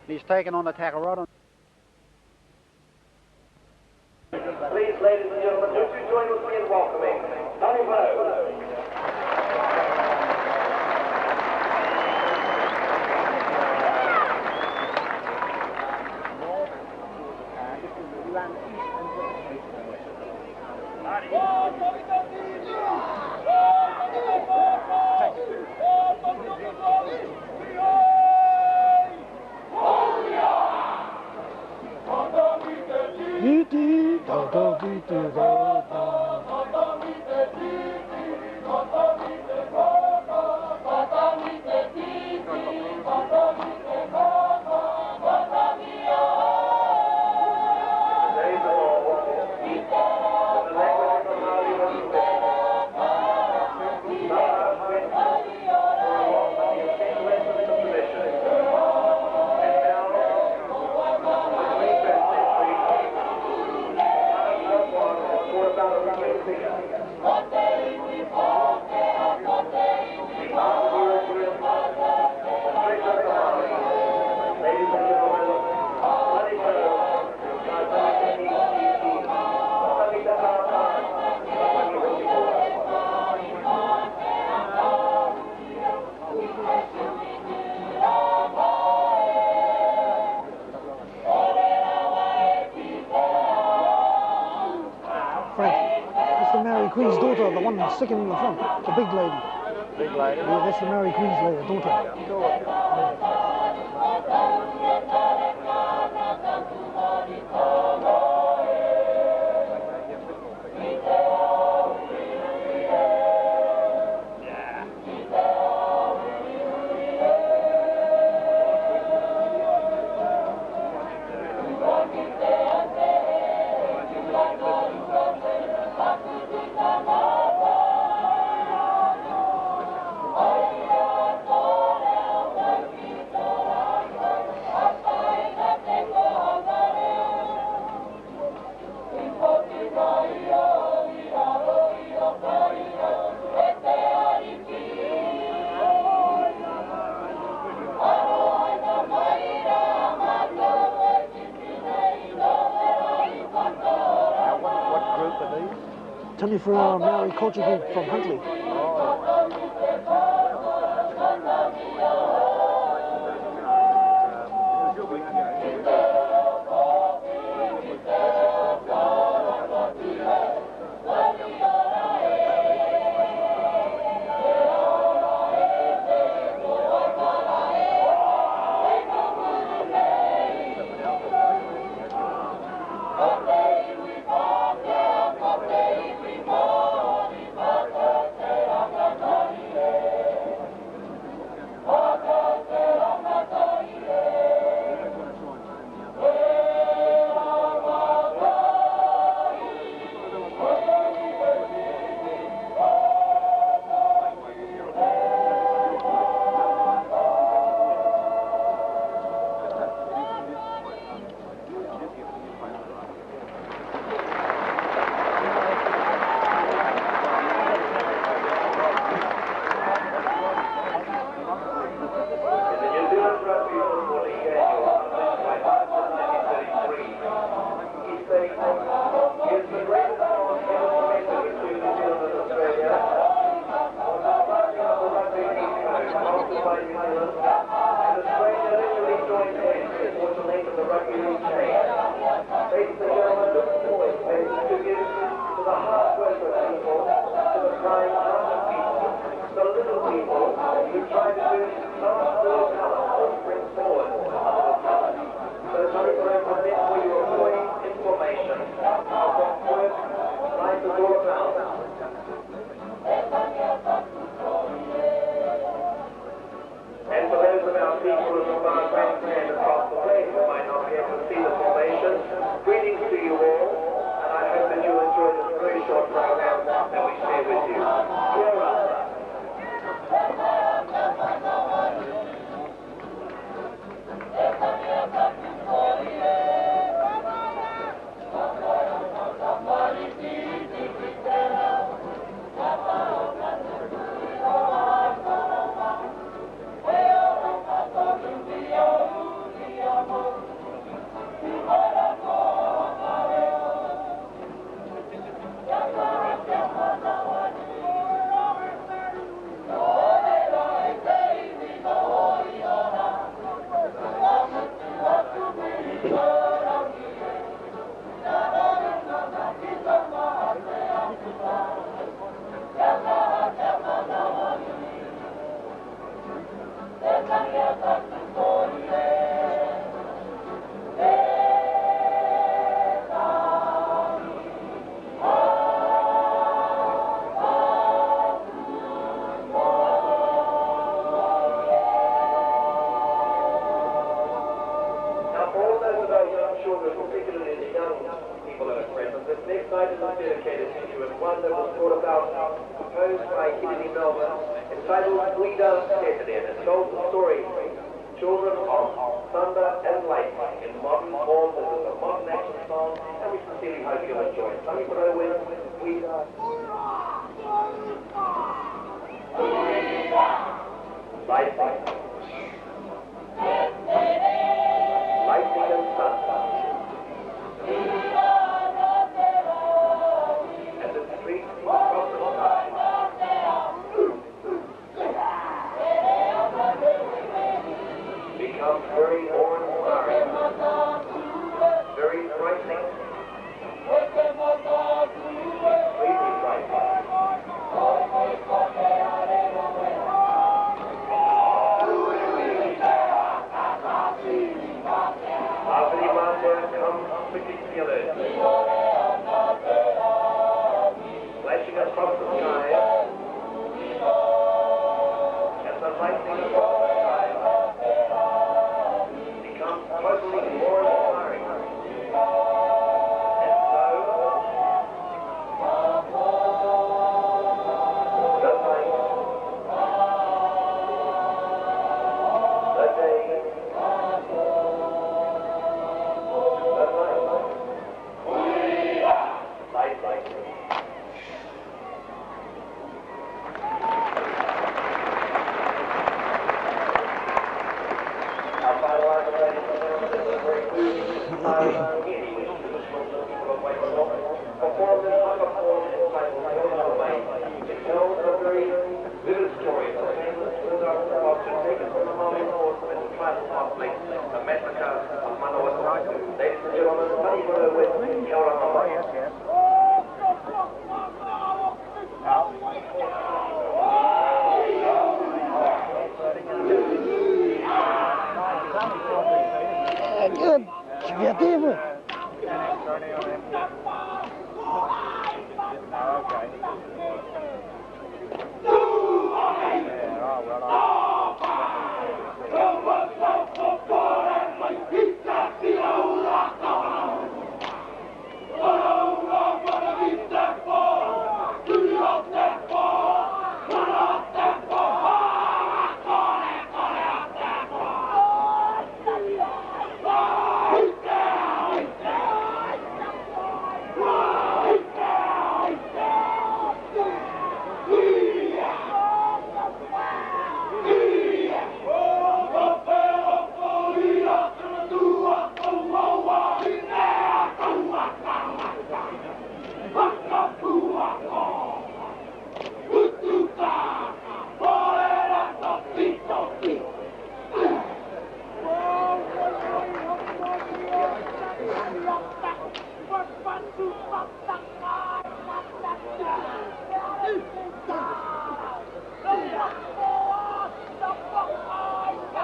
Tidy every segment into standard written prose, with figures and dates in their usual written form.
He's taken on the tackle right on. Please, ladies and gentlemen, would you join with me in welcoming Tony Blow. Queen's daughter, the one second in the front, the big lady. Big lady? Yeah, that's the Mary Queen's lady, daughter. Tony for our Maori culture group from Huntly. Greetings to you all, and I hope that you enjoy this very short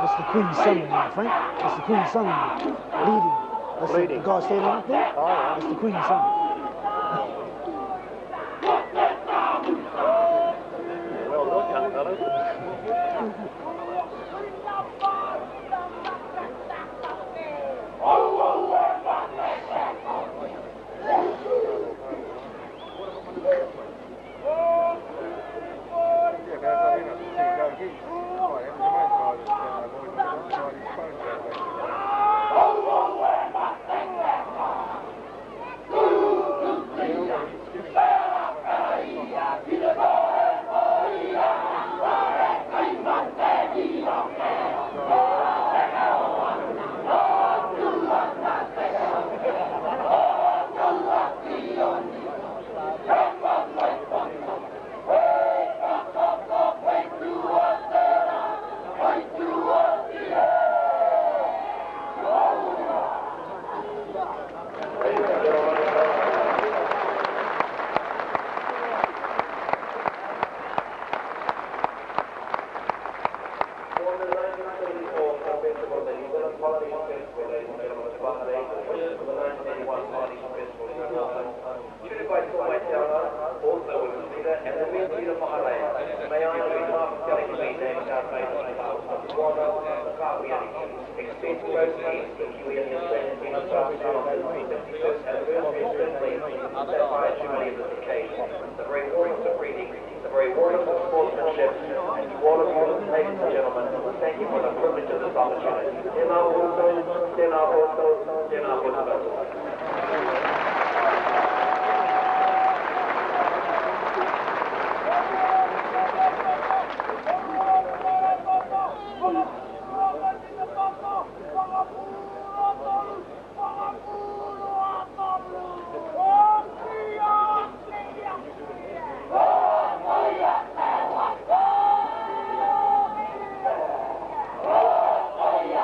That's the Queen's son, Frank. That's the Queen's son leading. That's the guy standing up there. Oh, yeah. That's the Queen's son. Well done, young fellow. Parade, for the 1981 Carnegie Festival in Scotland. Tutored by Tommy Taylor, also with the leader, and the real leader Parade. May I know Mark telling me named our famous club, Warner, Carviani, Expense Road East, QE and the Australian team of South Carolina, 51st anniversary of Finley, set by Jubilee of this occasion. The very warmth of breeding, the very warmth of sportsmanship, and to all of you, ladies and gentlemen, thank you for the privilege of this opportunity.